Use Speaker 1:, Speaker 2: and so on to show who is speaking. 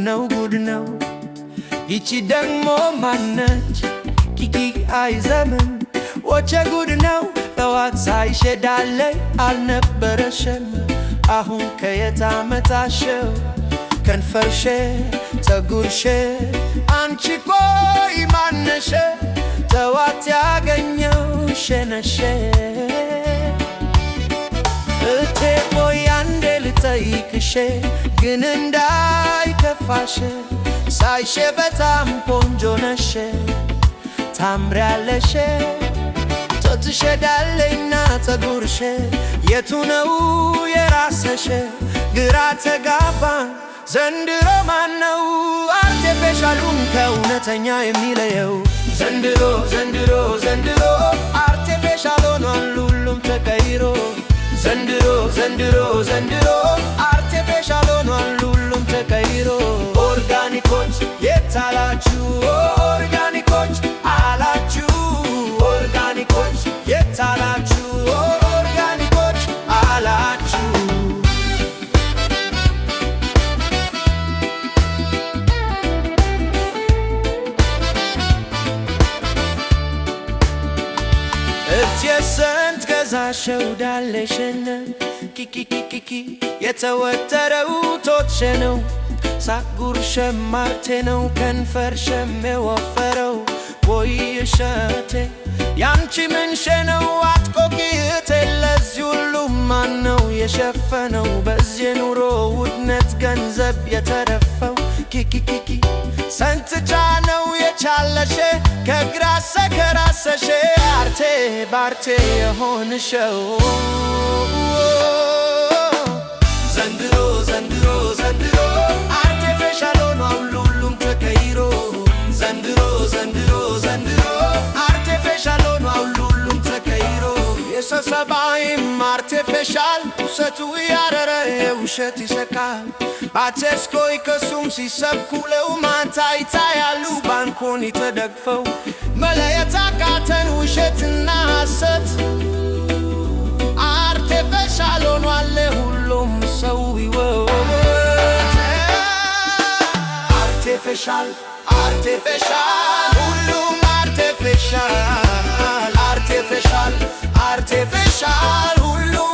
Speaker 1: ጉድ ነው ይቺ ደግሞ ማነች ኪኪ አይዘምም ወቸ ጉድ ነው ጠዋት ሳይሸዳለይ አልነበረሽም አሁን ከየት አመጣሽው ከንፈርሽ ፀጉርሽ አንቺ ቆይ ማነሽ ጠዋት ያገኘውሽ ነሽ እቴ ቆይ አንዴ ልጠይቅሽ ግን እንዳይከፋሽ ሳይሽ በጣም ቆንጆ ነሽ ታምሪያለሽ ጡትሽ ዳለይና ፀጉርሽ የቱ ነው የራስሽ ግራ ተጋባን ዘንድሮ ማነው አርቴፊሻሉን ከእውነተኛ የሚለየው ዘንድሮ ዘንድሮ ዘንድሮ አርቴፊሻል ሆኗል ሁሉም ተቀይሮ ዘንድሮ ዘንድሮ ዘንድሮ አርቴፊሻል ሆኗል ሁሉም ተቀይሮ ኦርጋኒኮች የት አላችሁ ኦርጋኒኮች አላችሁ ኦርጋኒኮች የት አላችሁ ኦርጋኒኮች አላችሁ የስንት ገዛሸው ዳለሽን ኪኪኪኪኪ የተወጠረው ቶትሽ ነው ሳጉርሽም ማርቴ ነው ከንፈርሽም የወፈረው ወይ እሸቴ ያንቺ ምንሽ ነው አትቆቂቴ ለዚህ ሁሉ ማነው የሸፈነው በዚህ ኑሮ ውድነት ገንዘብ የተረፈው ኪኪኪኪ ሰንትቻ ነው የቻለሽ ከግራሰ ከራሰሽ አርቴ ባርቴ የሆንሽው ዘንድሮ ዘንድሮ ዘንድሮ አርቴፊሻል ሆኗል ሁሉም ተቀይሮ ዘንድሮ ዘንድሮ ዘንድሮ አርቴፊሻል ሆኗል ሁሉም ተቀይሮ የሰሰባይም አርቴፊሻል ውሰቱ ያረረ ውሸት ይሰካል ባቸስኮይ ከሱም ሲሰብኩለው ማታ ይታያሉ ባንኮን ተደግፈው መለየት አቃተን ውሸትና ሐሰት አርቴፊሻል ሆኗል ሁሉም ሰው ሕይወት አርቴፊሻል አርቴፊሻል ሁሉም አርቴፊሻል አርቴፊሻል አርቴፊሻል ሁሉም